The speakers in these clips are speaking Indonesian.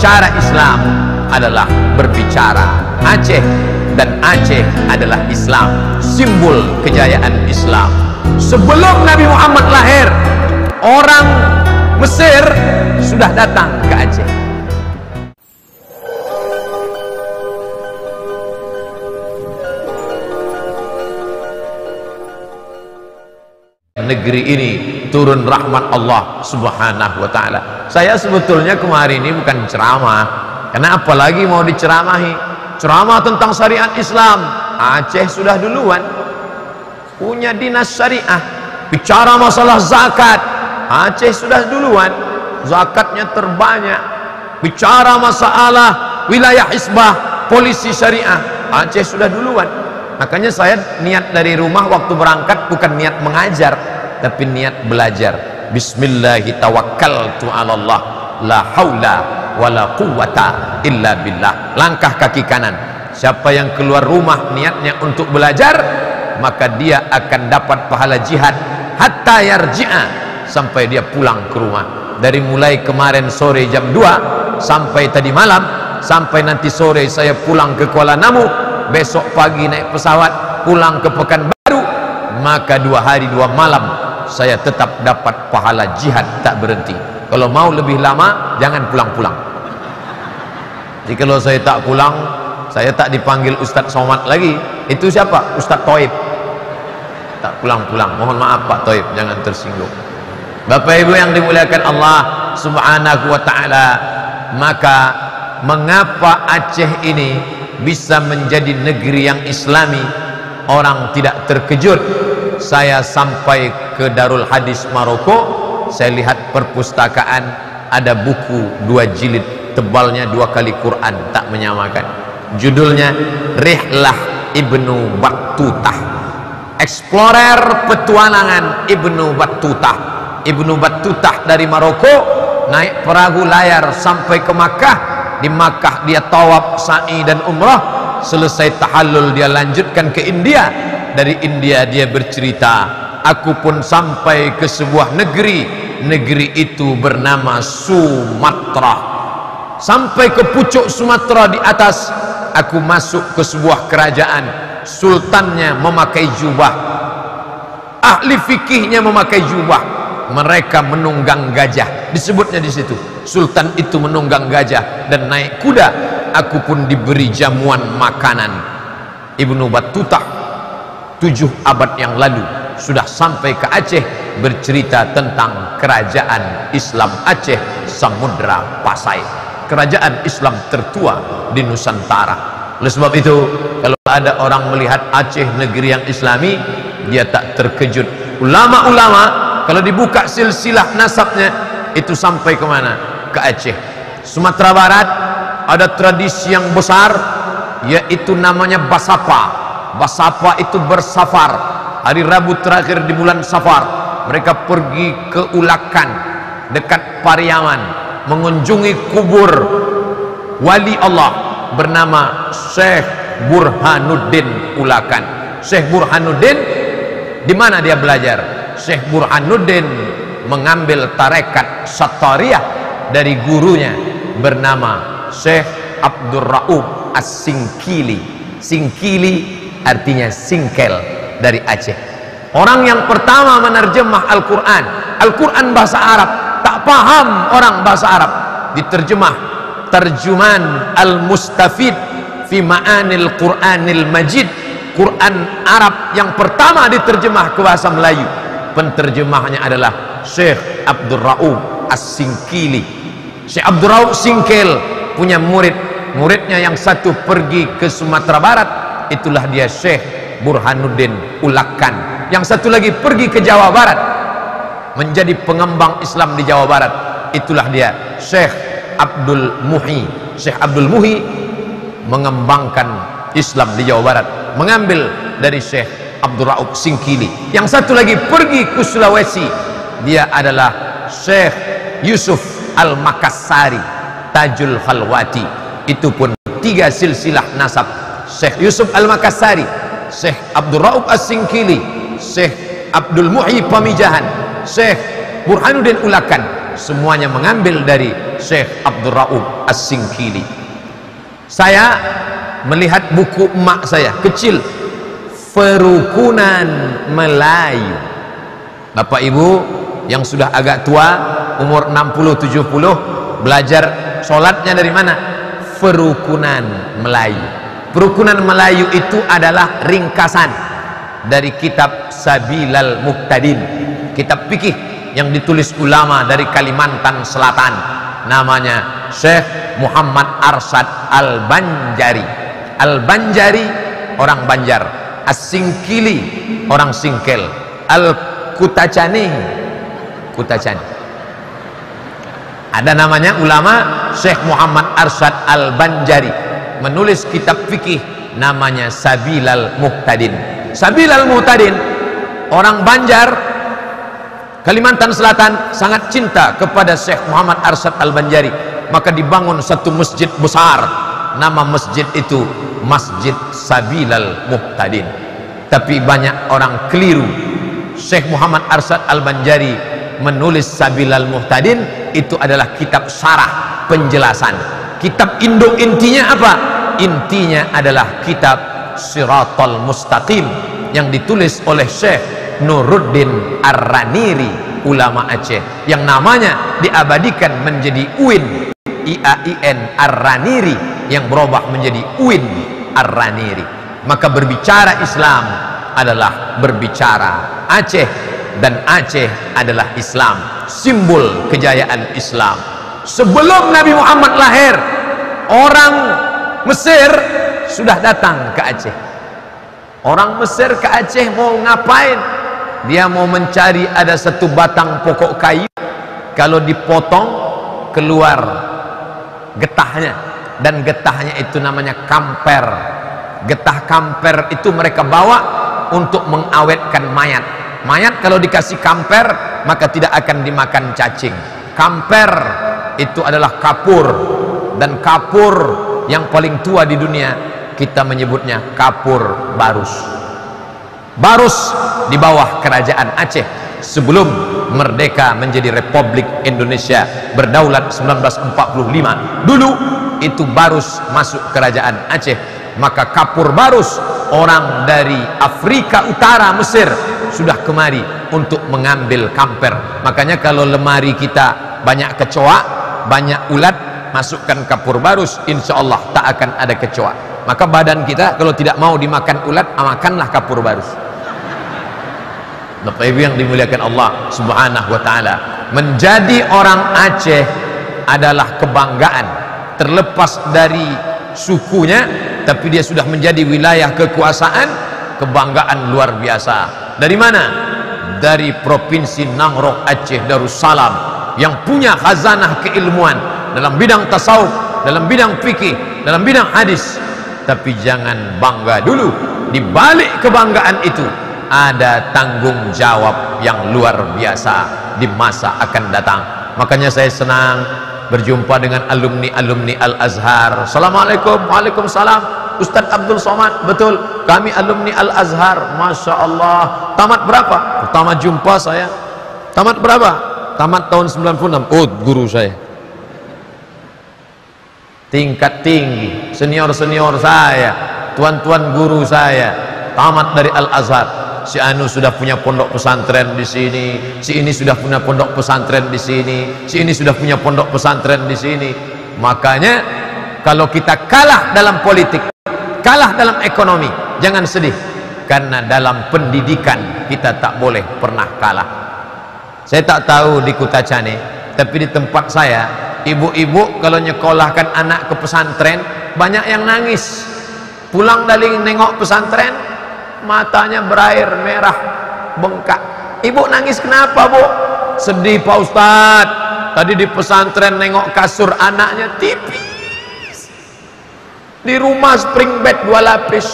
berbicara Islam adalah berbicara Aceh, dan Aceh adalah Islam, simbol kejayaan Islam. Sebelum Nabi Muhammad lahir, orang Mesir sudah datang ke Aceh. Negeri ini turun rahmat Allah Subhanahu wa ta'ala. Saya sebetulnya kemarin ini bukan ceramah, karena apalagi mau diceramahi. Ceramah tentang syariat Islam, Aceh sudah duluan punya dinas syariah. Bicara masalah zakat, Aceh sudah duluan, zakatnya terbanyak. Bicara masalah wilayah hisbah, polisi syariah, Aceh sudah duluan. Makanya saya niat dari rumah waktu berangkat bukan niat mengajar, tapi niat belajar. Bismillahirrahmanirrahim, la haula wala quwwata illa billah. Langkah kaki kanan. Siapa yang keluar rumah niatnya untuk belajar, maka dia akan dapat pahala jihad hatta yarji'a, sampai dia pulang ke rumah. Dari mulai kemarin sore jam 2 sampai tadi malam, sampai nanti sore saya pulang ke Kuala Namu, besok pagi naik pesawat pulang ke Pekanbaru, maka 2 hari 2 malam saya tetap dapat pahala jihad tak berhenti. Kalau mau lebih lama jangan pulang-pulang. Jadi kalau saya tak pulang, saya tak dipanggil Ustadz Somad lagi. Itu siapa? Ustadz Toib. Tak pulang-pulang. Mohon maaf Pak Toib, jangan tersinggung. Bapak Ibu yang dimuliakan Allah Subhanahu wa ta'ala, maka mengapa Aceh ini bisa menjadi negeri yang islami? Orang tidak terkejut. Saya sampai ke Darul Hadis Maroko, saya lihat perpustakaan, ada buku 2 jilid, tebalnya 2 kali Quran, tak menyamakan. Judulnya Rihlah Ibnu Battutah, Explorer Petualangan Ibnu Battutah. Ibnu Battutah dari Maroko naik perahu layar sampai ke Makkah. Di Makkah dia tawaf, sa'i dan umrah. Selesai tahallul dia lanjutkan ke India. Dari India dia bercerita, aku pun sampai ke sebuah negeri. Negeri itu bernama Sumatra. Sampai ke pucuk Sumatera di atas, aku masuk ke sebuah kerajaan. Sultannya memakai jubah, ahli fikihnya memakai jubah. Mereka menunggang gajah, disebutnya di situ. Sultan itu menunggang gajah dan naik kuda. Aku pun diberi jamuan makanan. Ibnu Battutah 7 abad yang lalu sudah sampai ke Aceh, bercerita tentang kerajaan Islam Aceh Samudra Pasai, kerajaan Islam tertua di Nusantara. Oleh sebab itu, kalau ada orang melihat Aceh negeri yang islami, dia tak terkejut. Ulama-ulama kalau dibuka silsilah nasabnya, itu sampai kemana? Ke Aceh. Sumatera Barat ada tradisi yang besar, yaitu namanya Basapa. Basapa itu bersafar. Hari Rabu terakhir di bulan Safar, mereka pergi ke Ulakan dekat Pariaman, mengunjungi kubur wali Allah bernama Syekh Burhanuddin Ulakan. Syekh Burhanuddin, di mana dia belajar? Syekh Burhanuddin mengambil tarekat Sattariyah dari gurunya bernama Syekh Abdul Raub As-Singkili. Singkili artinya singkel dari Aceh. Orang yang pertama menerjemah Al-Quran. Al-Quran bahasa Arab, tak paham orang bahasa Arab, diterjemah Terjuman Al-Mustafid fi Ma'anil Quranil Majid. Quran Arab yang pertama diterjemah ke bahasa Melayu. Penterjemahnya adalah Syekh Abdul Raub As-Singkili. Syekh Abdul Raub Singkel punya murid. Muridnya yang satu pergi ke Sumatera Barat, itulah dia Syekh Burhanuddin Ulakan. Yang satu lagi pergi ke Jawa Barat, menjadi pengembang Islam di Jawa Barat, itulah dia Syekh Abdul Muhi. Syekh Abdul Muhi mengembangkan Islam di Jawa Barat, mengambil dari Syekh Abdul Raub Singkili. Yang satu lagi pergi ke Sulawesi, dia adalah Syekh Yusuf Al-Makassari Tajul Khalwati. Itu pun 3 silsilah nasab: Syekh Yusuf Al-Makassari, Syekh Abdul Raub As-Singkili, Syekh Abdul Muhi Pamijahan, Syekh Burhanuddin Ulakan. Semuanya mengambil dari Syekh Abdul Raub As-Singkili. Saya melihat buku emak saya kecil, Perukunan Melayu. Bapak Ibu yang sudah agak tua, umur 60-70, belajar sholatnya dari mana? Perukunan Melayu. Perukunan Melayu itu adalah ringkasan dari kitab Sabilal Muhtadin, kitab fikih yang ditulis ulama dari Kalimantan Selatan, namanya Syekh Muhammad Arsyad Al-Banjari. Al-Banjari orang Banjar, As-Singkili orang Singkel, Al-Kutacani Kutacani. Ada namanya ulama Syekh Muhammad Arsyad Al-Banjari menulis kitab fikih namanya Sabilal Muhtadin. Sabilal Muhtadin orang Banjar Kalimantan Selatan sangat cinta kepada Syekh Muhammad Arsyad Al-Banjari, maka dibangun satu masjid besar, nama masjid itu Masjid Sabilal Muhtadin. Tapi banyak orang keliru. Syekh Muhammad Arsyad Al-Banjari menulis Sabilal Muhtadin itu adalah kitab syarah, penjelasan. Kitab induk intinya apa? Intinya adalah kitab Siratal Mustaqim yang ditulis oleh Syekh Nuruddin Ar-Raniri, ulama Aceh, yang namanya diabadikan menjadi UIN, IAIN Ar-Raniri, yang berubah menjadi UIN Ar-Raniri. Maka berbicara Islam adalah berbicara Aceh, dan Aceh adalah Islam, simbol kejayaan Islam. Sebelum Nabi Muhammad lahir, orang Mesir sudah datang ke Aceh. Orang Mesir ke Aceh mau ngapain? Dia mau mencari ada satu batang pokok kayu, kalau dipotong keluar getahnya, dan getahnya itu namanya kamper. Getah kamper itu mereka bawa untuk mengawetkan mayat. Mayat kalau dikasih kamper maka tidak akan dimakan cacing. Kamper itu adalah kapur, dan kapur yang paling tua di dunia kita menyebutnya kapur Barus. Barus di bawah kerajaan Aceh sebelum merdeka menjadi Republik Indonesia berdaulat 1945. Dulu itu Barus masuk kerajaan Aceh, maka kapur Barus orang dari Afrika Utara, Mesir, sudah kemari untuk mengambil kamper. Makanya kalau lemari kita banyak kecoa, banyak ulat, masukkan kapur Barus, insya Allah tak akan ada kecoa. Maka badan kita kalau tidak mau dimakan ulat, makanlah kapur Barus. Bapak Ibu yang dimuliakan Allah Subhanahu wa taala, menjadi orang Aceh adalah kebanggaan, terlepas dari sukunya, tapi dia sudah menjadi wilayah kekuasaan, kebanggaan luar biasa. Dari mana? Dari provinsi Nangrok Aceh Darussalam, yang punya khazanah keilmuan dalam bidang tasawuf, dalam bidang fikih, dalam bidang hadis. Tapi jangan bangga dulu, di balik kebanggaan itu ada tanggung jawab yang luar biasa di masa akan datang. Makanya saya senang berjumpa dengan alumni-alumni Al-Azhar. Assalamualaikum. Waalaikumsalam. Ustadz Abdul Somad. Betul, kami alumni Al-Azhar. Masya Allah. Tamat berapa? Pertama jumpa saya. Tamat berapa? Tamat tahun 96. Oh, guru saya tingkat tinggi, senior-senior saya, tuan-tuan guru saya tamat dari Al-Azhar. Si anu sudah punya pondok pesantren di sini, si ini sudah punya pondok pesantren di sini, si ini sudah punya pondok pesantren di sini. Makanya kalau kita kalah dalam politik, kalah dalam ekonomi, jangan sedih, karena dalam pendidikan kita tak boleh pernah kalah. Saya tak tahu di Kutacane, tapi di tempat saya, ibu-ibu kalau nyekolahkan anak ke pesantren banyak yang nangis. Pulang dari nengok pesantren, matanya berair merah, bengkak. Ibu nangis kenapa, Bu? Sedih Pak Ustadz, tadi di pesantren nengok kasur anaknya tipis, di rumah spring bed 2 lapis.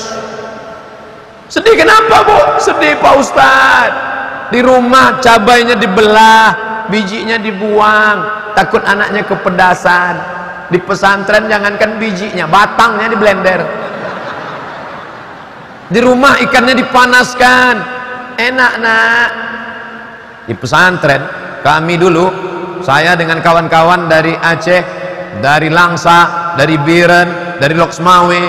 Sedih kenapa, Bu? Sedih Pak Ustadz, di rumah cabainya dibelah, bijinya dibuang, takut anaknya kepedasan. Di pesantren jangankan bijinya, batangnya di blender. Di rumah ikannya dipanaskan, enak nak. Di pesantren kami dulu saya dengan kawan-kawan dari Aceh, dari Langsa, dari Biren, dari Loksmawe,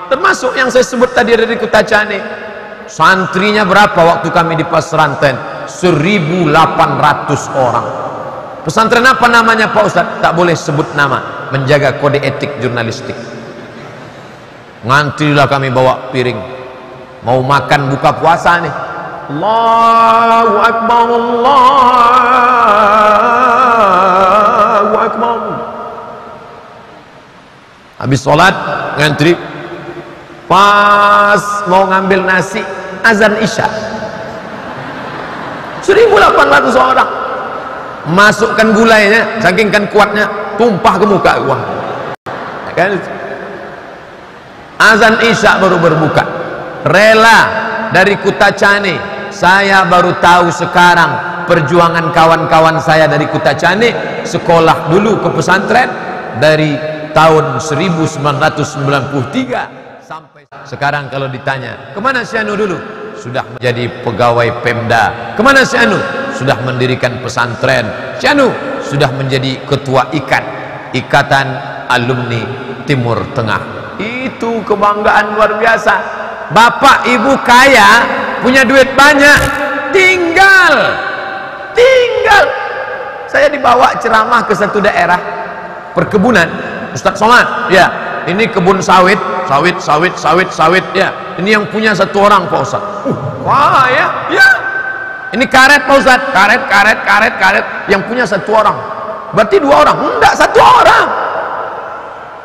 termasuk yang saya sebut tadi dari Kutacane. Santrinya berapa waktu kami di pesantren? 1.800 orang. Pesantren apa namanya Pak Ustadz? Tak boleh sebut nama, menjaga kode etik jurnalistik. Ngantrilah kami bawa piring, mau makan buka puasa nih. Allahu Akbar, Allahu Akbar. Habis sholat ngantri, pas mau ngambil nasi azan isya. 1.800 orang. Masukkan gulainya, saking kan kuatnya, tumpah ke muka gua. Kan? Azan isya baru berbuka. Rela dari Kutacane. Saya baru tahu sekarang perjuangan kawan-kawan saya dari Kutacane sekolah dulu ke pesantren dari tahun 1993 sampai sekarang. Kalau ditanya kemana si Anu dulu, sudah menjadi pegawai Pemda. Kemana si Anu? Sudah mendirikan pesantren. Si Anu sudah menjadi ketua Ikatan Alumni Timur Tengah. Itu kebanggaan luar biasa. Bapak ibu kaya, punya duit banyak, tinggal saya dibawa ceramah ke satu daerah perkebunan. Ustadz Somad, ya, ini kebun sawit ya, ini yang punya satu orang Pak Ustadz. Wah ya, ini karet Pak Ustadz, karet yang punya satu orang. Berarti 2 orang? Enggak, 1 orang.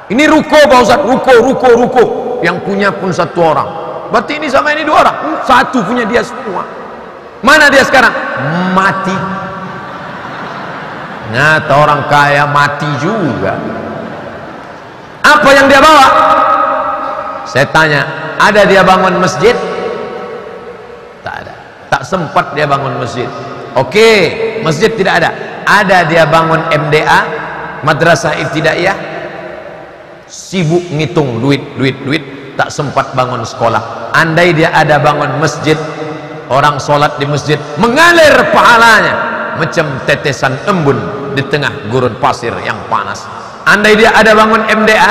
Ini ruko Pak Ustadz, ruko yang punya pun 1 orang. Berarti ini sama ini 2 orang? 1 punya dia semua. Mana dia sekarang? Mati. Nyata orang kaya mati juga. Apa yang dia bawa? Saya tanya, ada dia bangun masjid? Tak ada. Tak sempat dia bangun masjid. Oke, masjid tidak ada. Ada dia bangun MDA, Madrasah Ibtidaiyah, sibuk ngitung duit, tak sempat bangun sekolah. Andai dia ada bangun masjid, orang sholat di masjid mengalir pahalanya macam tetesan embun di tengah gurun pasir yang panas. Andai dia ada bangun MDA,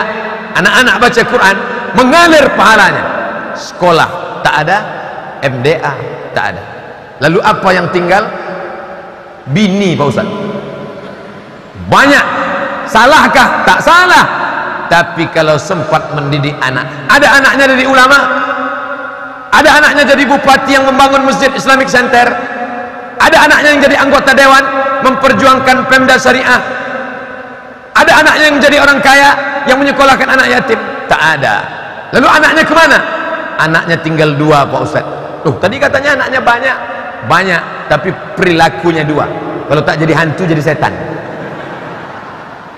anak-anak baca Quran, mengalir pahalanya. Sekolah tak ada, MDA tak ada. Lalu apa yang tinggal? Bini Pak Ustaz. Banyak. Salahkah? Tak salah. Tapi kalau sempat mendidik anak, ada anaknya jadi ulama, ada anaknya jadi bupati yang membangun masjid Islamic Center, ada anaknya yang jadi anggota dewan memperjuangkan Pemda Syariah, ada anaknya yang jadi orang kaya yang menyekolahkan anak yatim. Tak ada. Lalu anaknya kemana? Anaknya tinggal 2 Pak Ustaz. Tadi katanya anaknya banyak, tapi perilakunya 2. Kalau tak jadi hantu, jadi setan.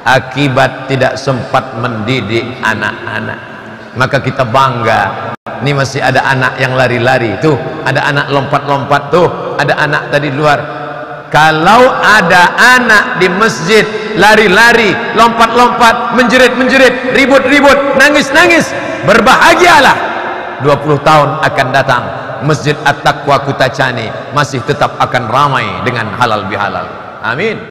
Akibat tidak sempat mendidik anak-anak. Maka kita bangga, ini masih ada anak yang lari-lari tuh, ada anak lompat-lompat tuh, ada anak tadi luar. Kalau ada anak di masjid lari-lari, lompat-lompat, menjerit-menjerit, ribut-ribut, nangis-nangis, berbahagialah. 20 tahun akan datang, Masjid At-Taqwa Kutacane masih tetap akan ramai dengan halal bihalal. Amin.